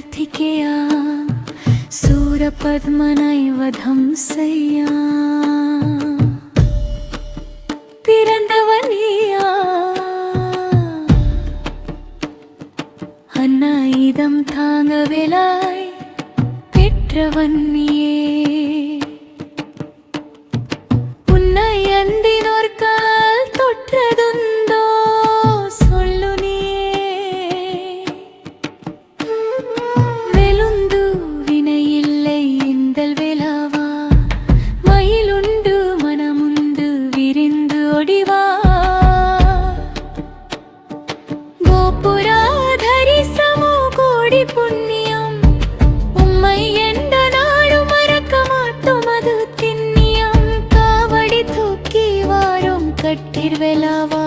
कार्तिकेया सूरपद्मनैवधं सैया பிறந்தவனியா அண்ணா இதம் தாங்கவிலாய் பெற்றவன் நீயே உன்னை அந்தினோர் கால் தொற்றதுண்டோ சொல்லு நீயே வெலுந்து வினையில்லை இந்தல் வேளாவா மயிலுண்டு மனமுண்டு விரிந்து ஒடிவா கோபுராதரி சமோ கோடி புண்ணியம் உம்மை எந்த நாளும் மறக்க மாட்டோம் அது திண்ணியம் காவடி தூக்கி வாரும் கட்டிர் வேளாவா